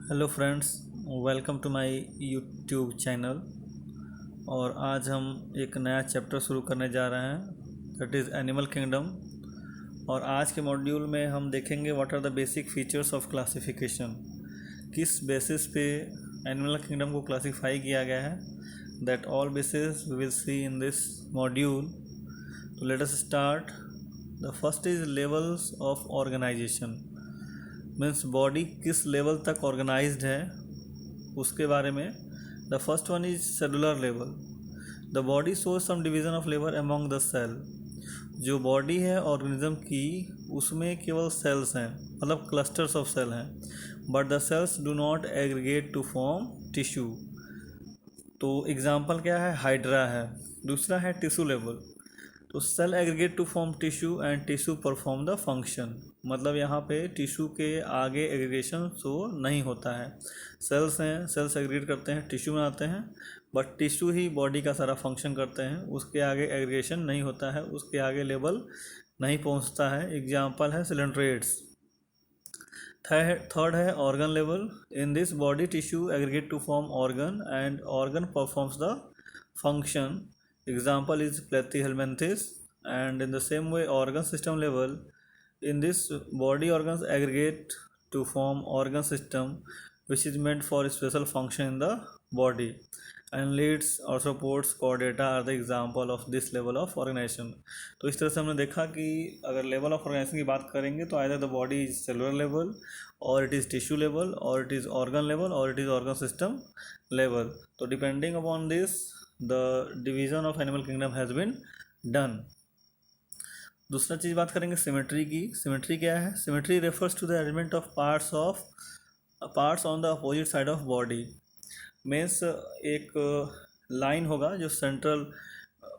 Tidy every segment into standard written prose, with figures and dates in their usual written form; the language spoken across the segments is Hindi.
Hello friends, welcome to my YouTube channel. और आज हम एक नया चैप्टर शुरू करने जा रहे हैं, दैट इज़ एनिमल किंगडम। और आज के मॉड्यूल में हम देखेंगे what are the basic features of classification, किस बेसिस पे एनिमल किंगडम को क्लासीफाई किया गया है। That all basis we will see in this module. तो let us start. The first is levels of organisation, means body किस लेवल तक ऑर्गेनाइज्ड है उसके बारे में। The first one is cellular level. The body shows some division of labour among the cell. जो बॉडी है ऑर्गेनिज्म की, उसमें केवल सेल्स हैं, मतलब क्लस्टर्स ऑफ सेल हैं, but the cells do not aggregate to form tissue. तो एग्जाम्पल क्या है, हाइड्रा है। दूसरा है टिश्यू लेवल। तो cell aggregate to form tissue and tissue perform the function. मतलब यहाँ पे टिश्यू के आगे एग्रीगेशन शो नहीं होता है। सेल्स हैं, सेल्स एग्रीगेट करते हैं, टिश्यू बनाते हैं, बट टिश्यू ही बॉडी का सारा फंक्शन करते हैं। उसके आगे एग्रीगेशन नहीं होता है, उसके आगे लेवल नहीं पहुँचता है। एग्जाम्पल है सिलेंट्रेट्स। थर्ड है organ level. In this body tissue aggregate to form organ and organ performs the function. Example is platyhelminthes. And in the same way, organ system level, in this body organs aggregate to form organ system which is meant for special function in the body, and leads or supports chordata are the example of this level of organization. तो इस तरह से हमने देखा कि अगर लेवल ऑफ ऑर्गेनाइजेशन की बात करेंगे तो either the body is cellular level, और इट इज़ टिश्यू लेवल, और इट इज़ ऑर्गन लेवल, और it is organ system level. तो depending upon this the division of animal kingdom has been done. दूसरा चीज़ बात करेंगे सिमेट्री की। सिमेट्री क्या है? Symmetry refers to the arrangement of parts on the opposite side of body. Means एक लाइन होगा जो central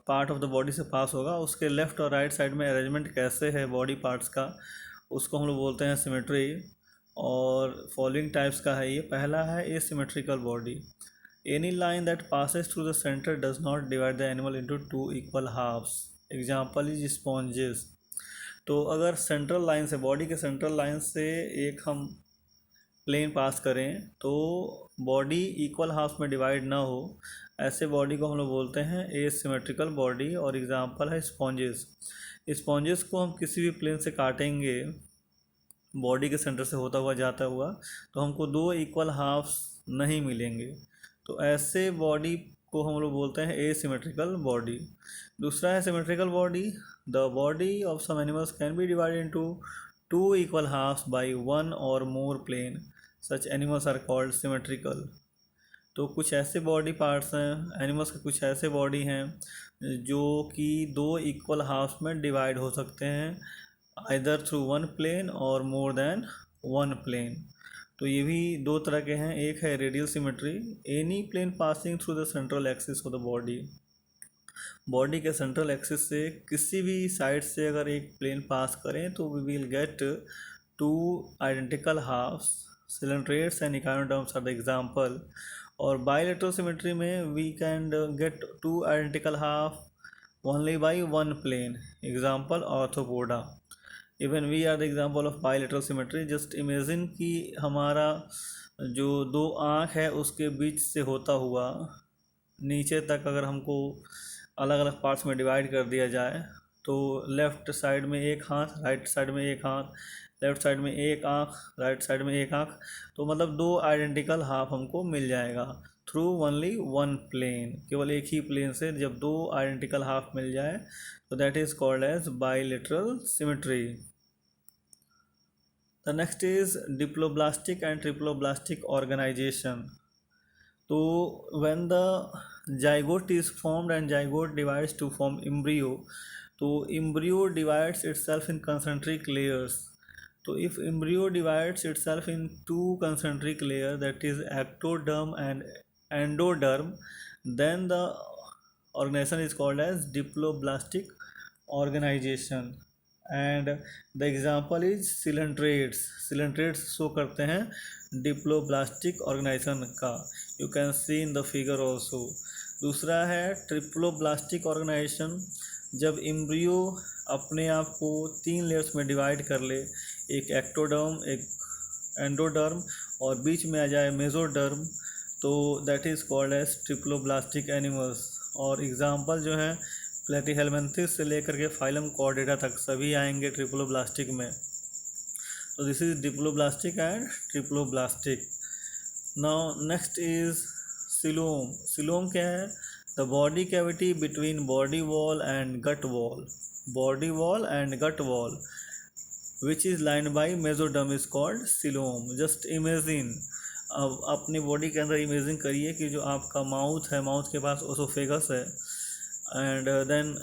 part of the body से पास होगा, उसके लेफ्ट और राइट साइड में अरेंजमेंट कैसे है बॉडी पार्ट्स का, उसको हम लोग बोलते हैं सिमेट्री। और फॉलोइंग टाइप्स का है ये। पहला है asymmetrical body. Any line that passes through the center does not divide the animal into two equal halves. Example is sponges. तो अगर सेंट्रल लाइन से, बॉडी के सेंट्रल लाइन से एक हम प्लेन पास करें तो बॉडी इक्वल हाफ में डिवाइड ना हो, ऐसे बॉडी को हम लोग बोलते हैं एसिमेट्रिकल बॉडी। और एग्जांपल है स्पॉन्जेस। स्पॉन्जेस को हम किसी भी प्लेन से काटेंगे बॉडी के सेंटर से होता हुआ जाता हुआ, तो हमको दो इक्वल हाफ्स नहीं मिलेंगे। तो ऐसे बॉडी को हम लोग बोलते हैं एसिमेट्रिकल बॉडी। दूसरा है symmetrical body. The body of some animals can be divided into two equal halves by one or more plane, such animals are called symmetrical. तो कुछ ऐसे बॉडी पार्ट्स हैं, एनिमल्स के कुछ ऐसे बॉडी हैं जो कि दो इक्वल हाफ्स में डिवाइड हो सकते हैं, आइदर थ्रू वन प्लेन और मोर देन वन प्लेन। तो ये भी दो तरह के हैं। एक है radial symmetry. Any plane passing through the central axis of the body. Body के सेंट्रल एक्सिस से किसी भी साइड से अगर एक प्लेन पास करें तो we will get two identical halves. Coelenterates and echinoderms are the example. और बायलेटरल सिमेट्री में we can get two identical half only by one plane. Example arthropoda. Even we are the example of bilateral symmetry. Just imagine कि हमारा जो दो आँख है उसके बीच से होता हुआ नीचे तक अगर हमको अलग अलग पार्ट्स में डिवाइड कर दिया जाए, तो लेफ़्ट साइड में एक हाथ, राइट साइड में एक हाथ, लेफ़्ट साइड में एक आँख, राइट साइड में एक आँख, तो मतलब दो आइडेंटिकल हाफ हमको मिल जाएगा थ्रू ओनली वन प्लेन। केवल एक ही प्लेन से जब दो आइडेंटिकल हाफ मिल जाए तो that is called as bilateral symmetry. The next is diploblastic and triploblastic organisation. तो when the zygote is formed and zygote divides to form embryo, तो embryo divides itself in concentric layers. तो if embryo divides itself in two concentric layers, that is ectoderm and endoderm, then the organization is called as diploblastic organization. And the example is coelentrates. coelentrates show करते हैं डिप्लोब्लास्टिक ऑर्गेनाइजेशन का, you can see in the figure also. दूसरा है ट्रिप्लोब्लास्टिक ऑर्गेनाइजेशन। जब एम्ब्रियो अपने आप को तीन लेयर्स में डिवाइड कर ले, एक एक्टोडर्म, एक एंडोडर्म और बीच में आ जाए मेसोडर्म, तो that is called as triploblastic animals. और एग्जांपल जो है प्लेटीहेलमिन्थेस से लेकर के फाइलम कॉर्डेटा तक सभी आएंगे ट्रिप्लोब्लास्टिक में। तो this is diploblastic and triploblastic. Now next is coelom. Coelom क्या है? The body cavity between body wall and gut wall, body wall and gut wall which is lined by mesoderm is called coelom. Just imagine, अब अपनी बॉडी के अंदर इमेजिन करिए कि जो आपका माउथ है, माउथ के पास ओसोफेगस है एंड देन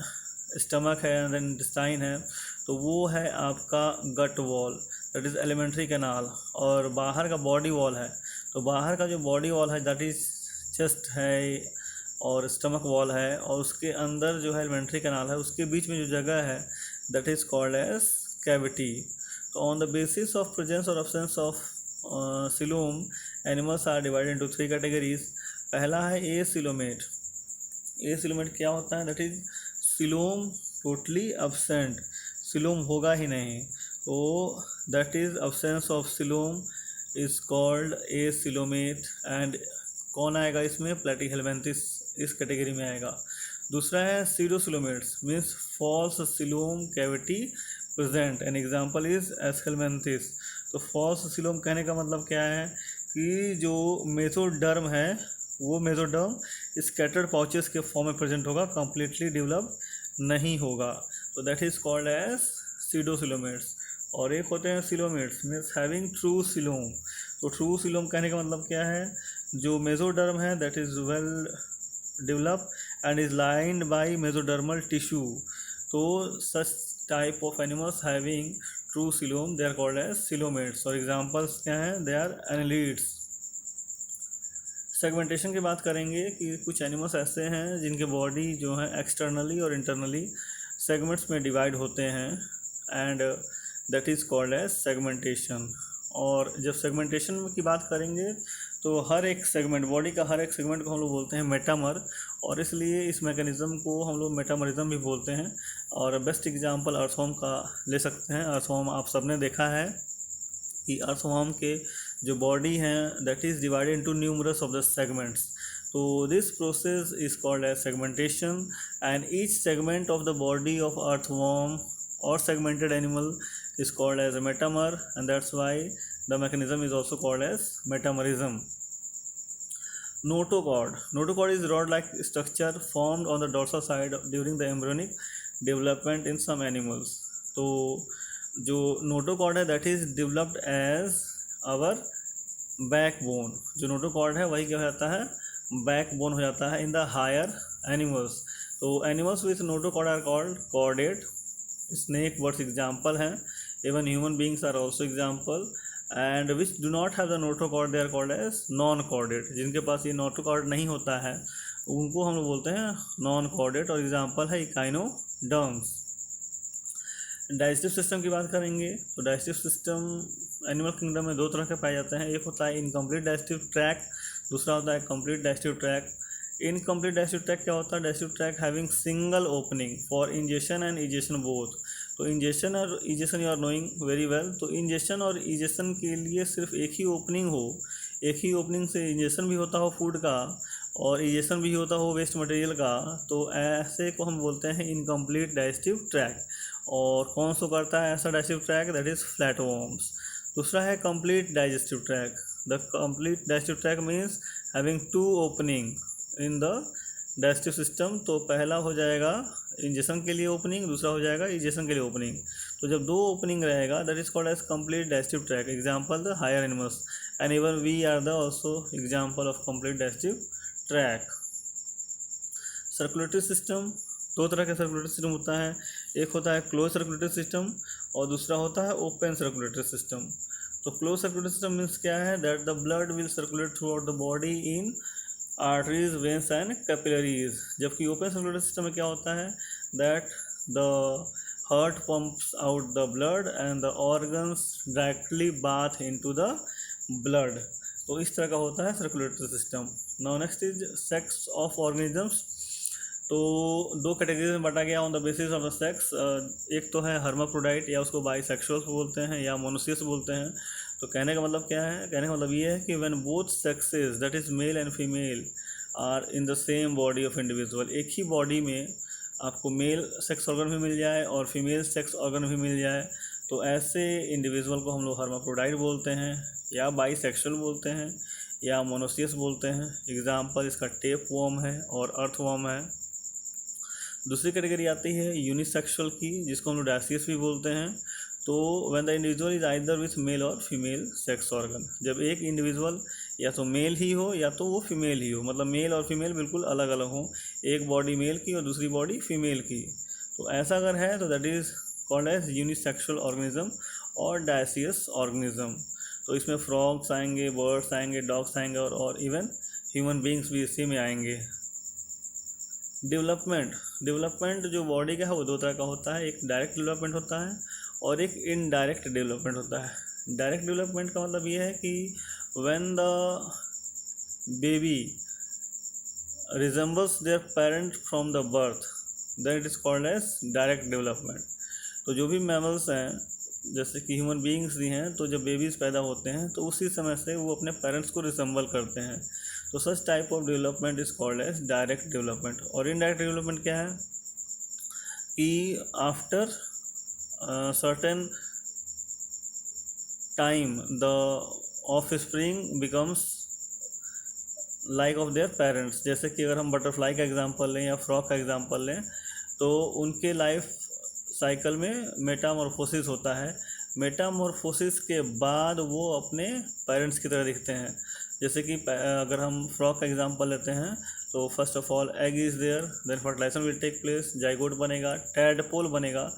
स्टमक है एंड देन इंटेस्टाइन है, तो वो है आपका gut wall, that is alimentary canal. और बाहर का बॉडी वॉल है, तो बाहर का जो बॉडी वॉल है दैट इज़ चेस्ट है और स्टमक वॉल है, और उसके अंदर जो है एलिमेंट्री कैनाल है, उसके बीच में जो जगह है that is called as cavity. तो on the basis of presence or absence of coelom animals are divided into 3 categories. पहला है ए सिलोमेट। ए सिलोमेट क्या होता है? That is coelom totally absent, coelom होगा ही नहीं, तो that is absence of coelom is called acoelomate. And कौन आएगा इसमें? प्लेटीहेलमिन्थेस इस कैटेगरी में आएगा। दूसरा है pseudocoelomates, means false coelom cavity present, an example is aschelminthes. तो फॉल्स सिलोम कहने का मतलब क्या है कि जो मेसोडर्म है वो मेसोडर्म स्कैटर्ड पाउचेस के फॉर्म में प्रेजेंट होगा, कंप्लीटली डेवलप नहीं होगा, तो that is called as pseudocoelomates. और एक होते हैं coelomates, means having true coelom. तो ट्रू सिलोम कहने का मतलब क्या है? जो मेसोडर्म है that is well develop and is lined by mesodermal tissue. तो such type of animals having true coelom they are called as coelomates. और एग्जांपल्स क्या हैं? They are annelids. सेगमेंटेशन की बात करेंगे कि कुछ एनिमल्स ऐसे हैं जिनके बॉडी जो है एक्सटर्नली और इंटरनली सेगमेंट्स में डिवाइड होते हैं and that is called as segmentation. और जब सेगमेंटेशन की बात करेंगे तो हर एक सेगमेंट, बॉडी का हर एक सेगमेंट को हम लोग बोलते हैं मेटामर, और इसलिए इस मैकेनिज़्म को हम लोग मेटामरिज्म भी बोलते हैं। और बेस्ट एग्जांपल अर्थवर्म का ले सकते हैं। अर्थवर्म आप सबने देखा है कि अर्थवर्म के जो बॉडी हैं that is divided into numerous of the segments. तो this process is called as segmentation and each segment of the body of earthworm or segmented animal is called as a metamer, and that's why the mechanism is also called as metamerism. Notochord. Notochord is rod-like structure formed on the dorsal side during the embryonic development in some animals. तो जो notochord है that is developed as our backbone. जो notochord है वही क्या हो जाता है? backbone हो जाता है in the higher animals. तो animals with notochord are called chordate. Snake birds example हैं, even human beings are also example, and which do not have the notochord they are called as non chordate. जिनके पास ये नोटोकॉर्ड नहीं होता है उनको हम लोग बोलते हैं नॉन कॉर्डेट। और एग्जाम्पल है इकाइनोडर्म्स। डाइजेस्टिव सिस्टम की बात करेंगे तो डाइजेस्टिव सिस्टम एनिमल किंगडम में दो तरह के पाए जाते हैं। एक होता है इनकम्प्लीट डाइजेस्टिव ट्रैक, दूसरा होता है complete digestive tract. Incomplete digestive tract क्या होता है? Digestive tract having single opening for ingestion and egestion both. तो इंजेशन और egestion you are knowing very well. तो इंजेशन और इजेशन के लिए सिर्फ एक ही ओपनिंग हो, एक ही ओपनिंग से इंजेशन भी होता हो फूड का और इजेशन भी होता हो वेस्ट मटेरियल का, तो ऐसे को हम बोलते हैं इनकम्प्लीट डाइजेस्टिव ट्रैक। और कौन सा करता है ऐसा digestive tract? That is flatworms. दूसरा है complete digestive tract. The complete digestive tract means having two opening in the digestive system. तो पहला हो जाएगा इंजेशन के लिए ओपनिंग, दूसरा हो जाएगा इजेशन के लिए ओपनिंग। तो जब दो ओपनिंग रहेगा that is called as complete digestive tract. Example the higher animals and even we are the also example of complete digestive tract. Circulatory system, दो तरह का सर्कुलेटरी सिस्टम होता है। एक होता है क्लोज सर्कुलेटरी सिस्टम और दूसरा होता है ओपन सर्कुलेटरी सिस्टम। तो क्लोज सर्कुलेटरी सिस्टम मीन्स क्या है? That the blood will circulate throughout the body in arteries, veins and capillaries. जबकि ओपन सर्कुलेटरी सिस्टम में क्या होता है? That the heart pumps out the blood and the organs directly bath into the blood. तो इस तरह का होता है circulatory system. Now next is sex of organisms. तो दो कैटेगरीज में बांटा गया on the basis of the sex. एक तो है हर्माफ्रोडाइट या उसको बाइसेक्सुअल्स बोलते हैं या मोनोसियस बोलते हैं। तो कहने का मतलब क्या है, कहने का मतलब ये है कि when both sexes that is male and female are in the same body of individual, एक ही बॉडी में आपको मेल सेक्स ऑर्गन भी मिल जाए और फीमेल सेक्स ऑर्गन भी मिल जाए, तो ऐसे इंडिविजुअल को हम लोग हर्माफ्रोडाइट बोलते हैं, या बाईसेक्सुअल बोलते हैं, या मोनोसियस बोलते हैं। एग्जाम्पल इसका टेप वॉर्म है और अर्थवॉर्म है। दूसरी कैटेगरी आती है यूनिसेक्सुअल की, जिसको हम लोग डायसियस भी बोलते हैं। तो when the individual is either with mail और फीमेल सेक्स ऑर्गन, जब एक इंडिविजुअल या तो मेल ही हो या तो वो फीमेल ही हो, मतलब मेल और फीमेल बिल्कुल अलग अलग हो, एक बॉडी मेल की और दूसरी बॉडी फीमेल की, तो ऐसा अगर है तो that is called as unisexual organism और डायसियस ऑर्गेनिज्म। तो इसमें फ्रॉग्स आएंगे, बर्ड्स आएंगे, डॉग्स आएंगे और इवन ह्यूमन बींग्स भी इसी में आएंगे। डेवलपमेंट जो बॉडी का है वो दो तरह का होता है, एक डायरेक्ट डेवलपमेंट होता है और एक इनडायरेक्ट डेवलपमेंट होता है। डायरेक्ट डेवलपमेंट का मतलब ये है कि when the baby resembles their parent from the birth, then it is called as direct development. तो जो भी मैमल्स हैं, जैसे कि ह्यूमन बीइंग्स भी हैं, तो जब बेबीज़ पैदा होते हैं तो उसी समय से वो अपने पेरेंट्स को रिसेंबल करते हैं। तो such type of development is called as direct development. और इनडायरेक्ट डेवलपमेंट क्या है कि after certain time the offspring becomes like of their parents. जैसे कि अगर हम बटरफ्लाई का एग्जांपल लें या फ्रॉग का एग्जांपल लें, तो उनके लाइफ साइकिल में मेटामॉर्फोसिस होता है। मेटामॉर्फोसिस के बाद वो अपने पेरेंट्स की तरह दिखते हैं। जैसे कि अगर हम फ्रॉग का एग्जांपल लेते हैं, तो first of all egg is there, then fertilization will take place, zygote बनेगा, टैडपोल बनेगा।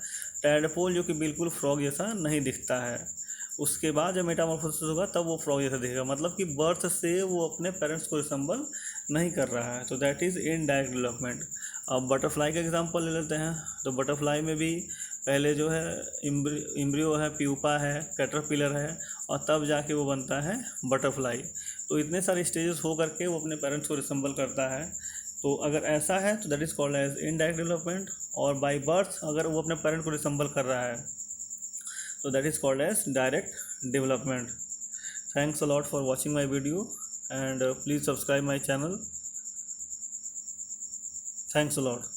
टैडपोल जो कि बिल्कुल फ्रॉग जैसा नहीं दिखता है, उसके बाद जब मेटामॉर्फोसिस होगा तब वो फ्रॉग जैसा दिखेगा, मतलब कि बर्थ से वो अपने पेरेंट्स को रिसेंबल नहीं कर रहा है। तो दैट इज़ इनडायरेक्ट डेवलपमेंट। अब बटरफ्लाई का एग्जांपल ले लेते हैं, तो बटरफ्लाई में भी पहले जो है इम्ब्रियो है, प्यूपा है, कैटरपिलर है, और तब जाके वो बनता है बटरफ्लाई। तो इतने सारे स्टेजेस हो करके वो अपने पेरेंट्स को रिसेंबल करता है। तो अगर ऐसा है तो that is called as indirect development. और बाय बर्थ अगर वो अपने पेरेंट को रिसेंबल कर रहा है तो that is called as direct development. Thanks a lot for watching my video, and please subscribe my channel. Thanks a lot.